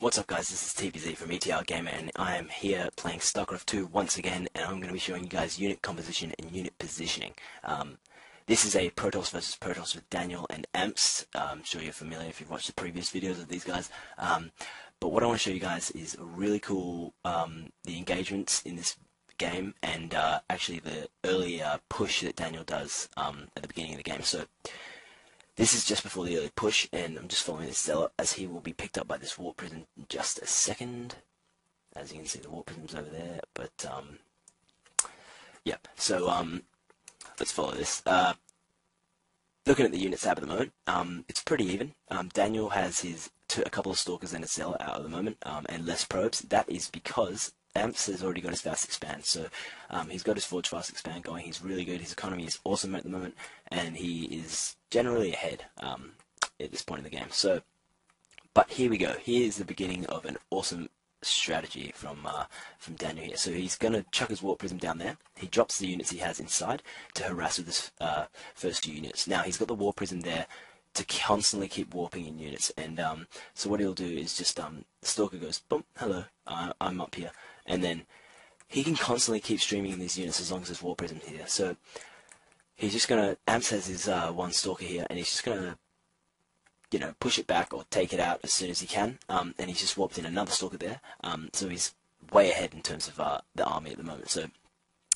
What's up guys, this is TVZ from ETR Gamer and I am here playing Starcraft 2 once again, and I'm going to be showing you guys unit composition and unit positioning. This is a Protoss versus Protoss with Daniel and Amps. I'm sure you're familiar if you've watched the previous videos of these guys. But what I want to show you guys is a really cool, the engagements in this game and actually the early push that Daniel does at the beginning of the game. So this is just before the early push, and I'm just following this zealot as he will be picked up by this warp prism in just a second. As you can see, the warp prism's over there, but yeah. So let's follow this. Looking at the units tab at the moment, it's pretty even. Daniel has a couple of stalkers and a zealot out at the moment, and less probes. That is because Amps has already got his fast expand, so he's got his forge fast expand going. He's really good. His economy is awesome at the moment, and he is generally ahead at this point in the game. So, but here we go. Here is the beginning of an awesome strategy from Daniel here. So he's going to chuck his warp prism down there. He drops the units he has inside to harass with his first few units. Now he's got the warp prism there to constantly keep warping in units, and so what he'll do is just the stalker goes boom, hello, I'm up here, and then he can constantly keep streaming in these units as long as his warp prism's here. So he's just gonna, Amps has his one stalker here, and he's just gonna, you know, push it back or take it out as soon as he can, and he's just warped in another stalker there, so he's way ahead in terms of the army at the moment. So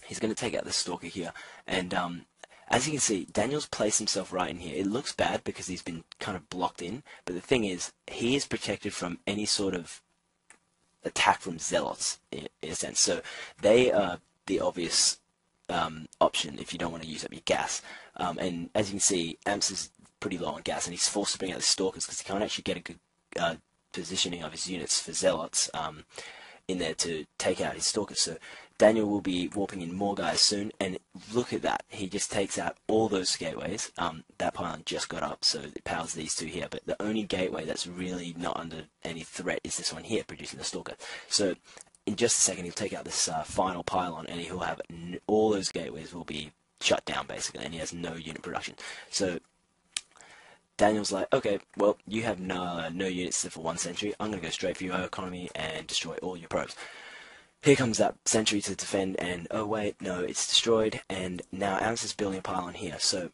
he's gonna take out this stalker here, and as you can see, Daniel's placed himself right in here. It looks bad because he's been kind of blocked in, but the thing is, he is protected from any sort of attack from zealots, in a sense. So they are the obvious option if you don't want to use up your gas. And as you can see, Amps is pretty low on gas, and he's forced to bring out the stalkers because he can't actually get a good positioning of his units for zealots in there to take out his stalkers. So Daniel will be warping in more guys soon, and look at that, he just takes out all those gateways. That pylon just got up, so it powers these two here, but the only gateway that's really not under any threat is this one here, producing the stalker. So in just a second he'll take out this final pylon, and he'll have all those gateways will be shut down basically, and he has no unit production. So Daniel's like, okay, well, you have no units for 1 century. I'm going to go straight for your economy and destroy all your probes. Here comes that sentry to defend, and oh wait, no, it's destroyed, and now Amps is building a pylon here. So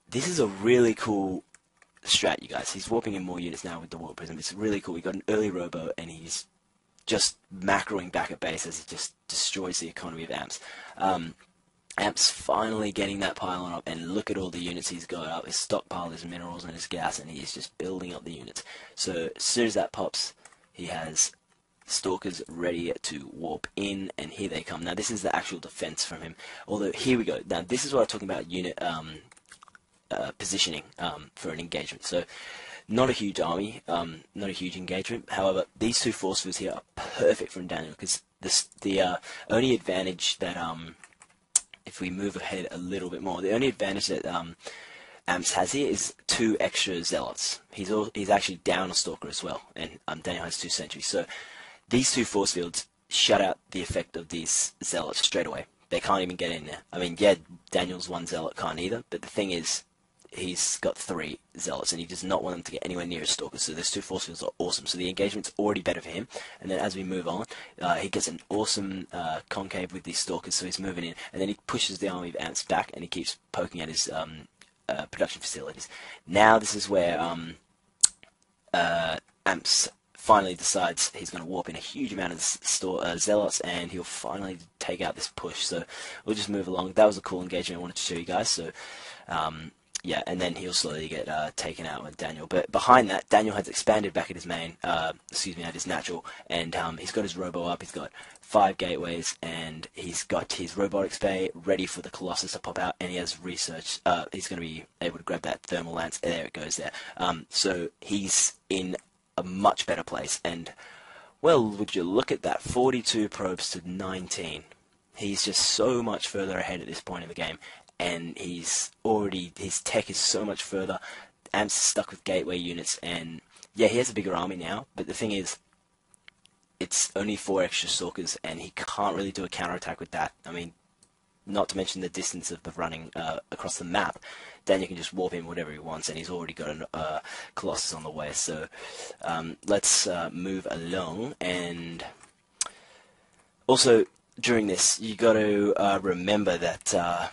this is a really cool strat, you guys. He's warping in more units now with the warp prism. It's really cool. We got an early robo, and he's just macroing back at base as he just destroys the economy of Amps. Amps finally getting that pylon up, and look at all the units he's got up. His stockpile, his minerals, and his gas, and he's just building up the units. So as soon as that pops, he has stalkers ready to warp in, and here they come. Now this is the actual defense from him, although here we go. Now this is what I'm talking about, unit positioning for an engagement. So not a huge army, not a huge engagement. However, these two force fields here are perfect from Daniel, because the only advantage that if we move ahead a little bit more, the only advantage that Amps has here is 2 extra zealots. He's actually down a stalker as well, and Daniel has 2 sentries. So these 2 force fields shut out the effect of these zealots straight away. They can't even get in there. I mean, yeah, Daniel's 1 zealot can't either, but the thing is, he's got 3 zealots, and he does not want them to get anywhere near his stalkers, so those 2 force fields are awesome. So the engagement's already better for him, and then as we move on, he gets an awesome concave with these stalkers, so he's moving in, and then he pushes the army of Amps back, and he keeps poking at his production facilities. Now this is where Amps finally decides he's going to warp in a huge amount of zealots, and he'll finally take out this push. So we'll just move along. That was a cool engagement I wanted to show you guys. So yeah, and then he'll slowly get taken out with Daniel. But behind that, Daniel has expanded back at his main, at his natural, and he's got his robo up. He's got 5 gateways, and he's got his robotics bay ready for the Colossus to pop out, and he has research. He's going to be able to grab that thermal lance. There it goes there. So he's in a much better place, and well, would you look at that, 42 probes to 19. He's just so much further ahead at this point in the game, and his tech is so much further. Amps is stuck with gateway units, and yeah, he has a bigger army now, but the thing is, it's only 4 extra stalkers, and he can't really do a counterattack with that. I mean, not to mention the distance of the running across the map, Daniel can just warp in whatever he wants, and he's already got a Colossus on the way. So let's move along. And also during this, you got to remember that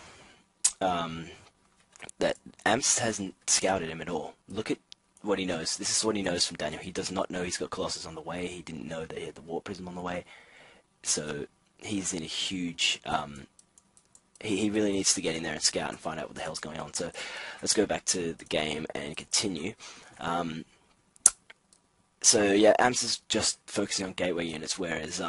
that Amps hasn't scouted him at all. Look at what he knows. This is what he knows from Daniel. He does not know he's got Colossus on the way. He didn't know that he had the Warp Prism on the way. So he's in a huge... he really needs to get in there and scout and find out what the hell's going on. So let's go back to the game and continue. So yeah, Amps is just focusing on gateway units, whereas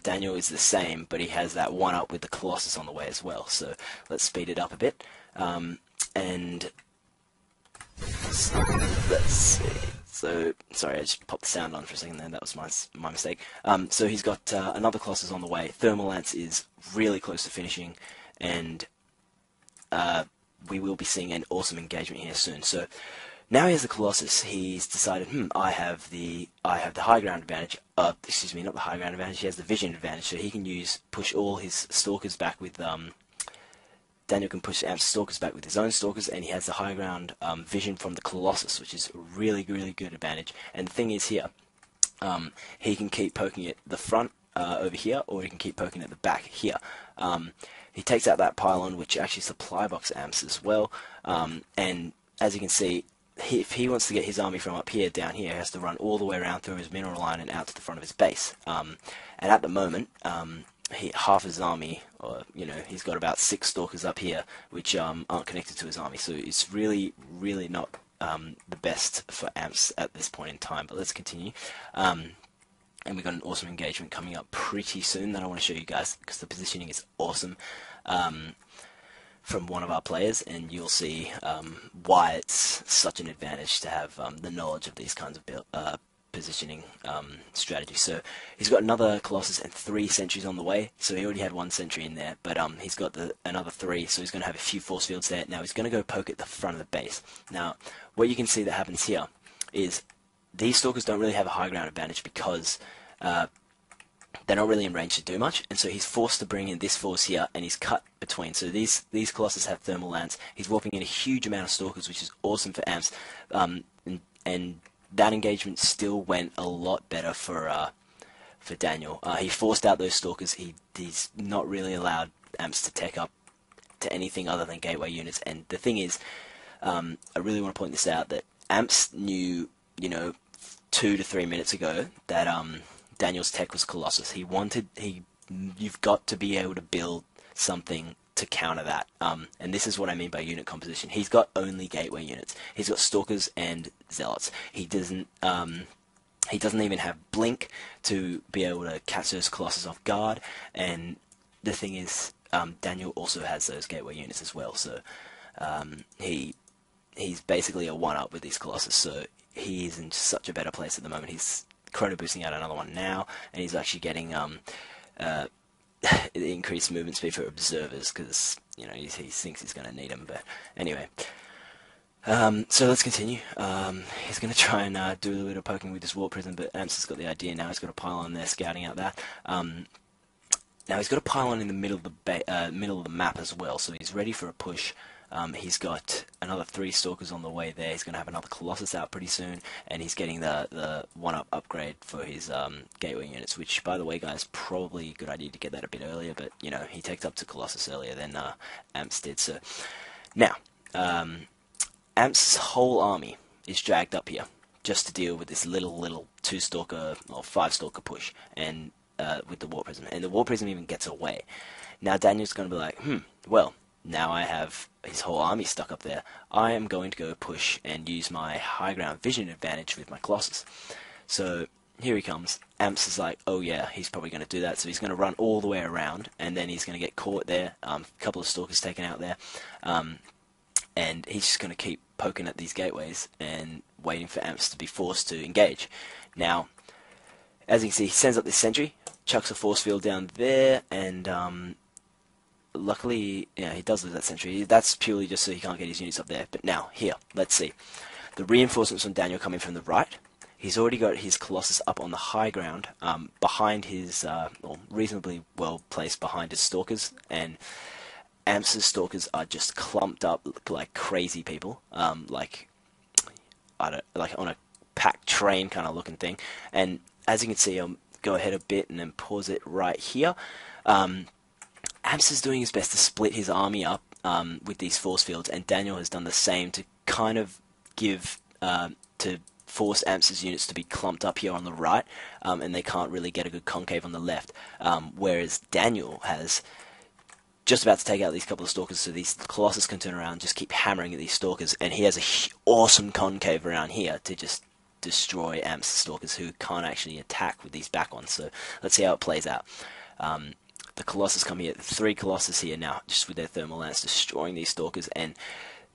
Daniel is the same, but he has that one-up with the Colossus on the way as well. So let's speed it up a bit. And let's see. So, sorry, I just popped the sound on for a second there. That was my mistake. So he's got another Colossus on the way. Thermal Lance is really close to finishing, and we will be seeing an awesome engagement here soon. So now he has the Colossus. He's decided, I have the high ground advantage. Excuse me, not the high ground advantage. He has the vision advantage, so he can push all his Stalkers back with Daniel can push Amp's Stalkers back with his own Stalkers, and he has the high ground vision from the Colossus, which is a really, really good advantage. And the thing is here, he can keep poking at the front over here, or he can keep poking at the back here. He takes out that pylon, which actually supply box Amps as well, and as you can see, if he wants to get his army from up here down here, he has to run all the way around through his mineral line and out to the front of his base. And at the moment, half his army, or he's got about 6 Stalkers up here, which aren't connected to his army. So it's really, really not the best for Amps at this point in time. But let's continue. And we've got an awesome engagement coming up pretty soon that I want to show you guys, because the positioning is awesome from one of our players, and you'll see why it's such an advantage to have the knowledge of these kinds of positioning strategy. So he's got another Colossus and 3 sentries on the way. So he already had 1 sentry in there, but he's got another 3, so he's going to have a few force fields there. Now he's going to go poke at the front of the base. Now what you can see that happens here is these Stalkers don't really have a high ground advantage, because they're not really in range to do much, and so he's forced to bring in this force here, and he's cut between. So these Colossus have Thermal Lance. He's warping in a huge amount of Stalkers, which is awesome for Amps, and that engagement still went a lot better for Daniel. He forced out those Stalkers. He's not really allowed Amps to tech up to anything other than gateway units. And the thing is, I really want to point this out, that Amps knew, 2 to 3 minutes ago that Daniel's tech was Colossus. You've got to be able to build something to counter that. And this is what I mean by unit composition. He's got only gateway units. He's got Stalkers and Zealots. He doesn't even have Blink to be able to catch those Colossus off guard. And the thing is, Daniel also has those gateway units as well. So he's basically a one-up with these Colossus. So he's in such a better place at the moment. He's chrono boosting out another one now, and he's actually getting increased movement speed for observers, because he thinks he's going to need them. But anyway, so let's continue. He's going to try and do a little bit of poking with this Warp Prism, but Amps has got the idea now. He's got a pylon there scouting out that. Now he's got a pylon in the middle of the map as well, so he's ready for a push. He's got another 3 Stalkers on the way there. He's going to have another Colossus out pretty soon, and he's getting the one-up upgrade for his gateway units, which, by the way, guys, probably a good idea to get that a bit earlier, but, he taked up to Colossus earlier than Amps did. So now, Amps' whole army is dragged up here just to deal with this little 2-Stalker or 5-Stalker push, and with the Warp Prism. And the Warp Prism even gets away. Now Daniel's going to be like, well, now I have his whole army stuck up there. I am going to go push and use my high ground vision advantage with my Colossus. So here he comes. Amps is like, oh yeah, he's probably going to do that. So he's going to run all the way around, and then he's going to get caught there. A couple of Stalkers taken out there. And he's just going to keep poking at these gateways and waiting for Amps to be forced to engage. Now, as you can see, he sends up this sentry, chucks a force field down there, and luckily, he does lose that sentry. That's purely just so he can't get his units up there. But now, here, let's see. The reinforcements from Daniel coming from the right. he's already got his Colossus up on the high ground, behind his, or reasonably well placed behind his Stalkers, and Amps' Stalkers are just clumped up like crazy people, like I don't like on a packed train kind of looking thing. And as you can see, I'll go ahead a bit and then pause it right here. Amps is doing his best to split his army up with these force fields, and Daniel has done the same to kind of give to force Amps' units to be clumped up here on the right, and they can't really get a good concave on the left. Whereas Daniel has just about to take out these couple of Stalkers, so these Colossus can turn around and just keep hammering at these Stalkers, and he has a awesome concave around here to just destroy Amps' Stalkers, who can't actually attack with these back ones. So let's see how it plays out. The Colossus come here, 3 Colossus here now, just with their thermal lance destroying these Stalkers, and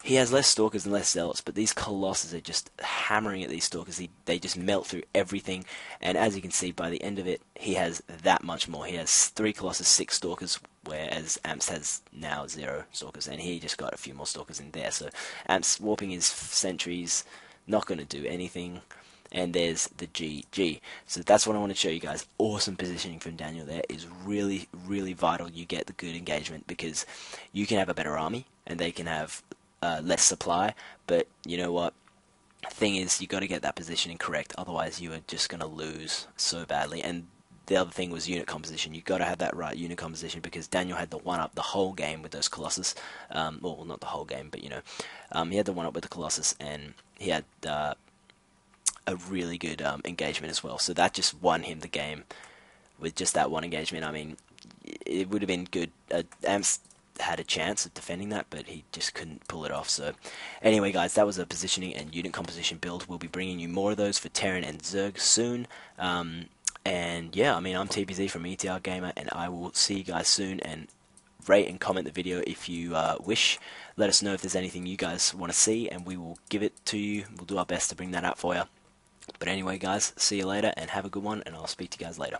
he has less Stalkers and less Zealots, but these Colossus are just hammering at these Stalkers. They just melt through everything, and as you can see, by the end of it, he has that much more. He has 3 Colossus, 6 Stalkers, whereas Amps has now 0 Stalkers, and he just got a few more Stalkers in there. So Amps warping his sentries, not going to do anything. And there's the GG. So that's what I want to show you guys. Awesome positioning from Daniel there is really, really vital. You get the good engagement because you can have a better army and they can have less supply. But you know what? The thing is, you got to get that positioning correct. Otherwise, you are just going to lose so badly. And the other thing was unit composition. You got to have that right unit composition because Daniel had the one up the whole game with those Colossus. Well, not the whole game, but you know, he had the one up with the Colossus, and he had a really good engagement as well. So that just won him the game with just that one engagement. I mean, it would have been good. Amps had a chance of defending that, but he just couldn't pull it off. So anyway, guys, that was a positioning and unit composition build. We'll be bringing you more of those for Terran and Zerg soon. And yeah, I mean, I'm TPZ from ETR Gamer, and I will see you guys soon. And rate and comment the video if you wish. Let us know if there's anything you guys want to see, and we will give it to you. We'll do our best to bring that out for you. But anyway, guys, see you later, and have a good one, and I'll speak to you guys later.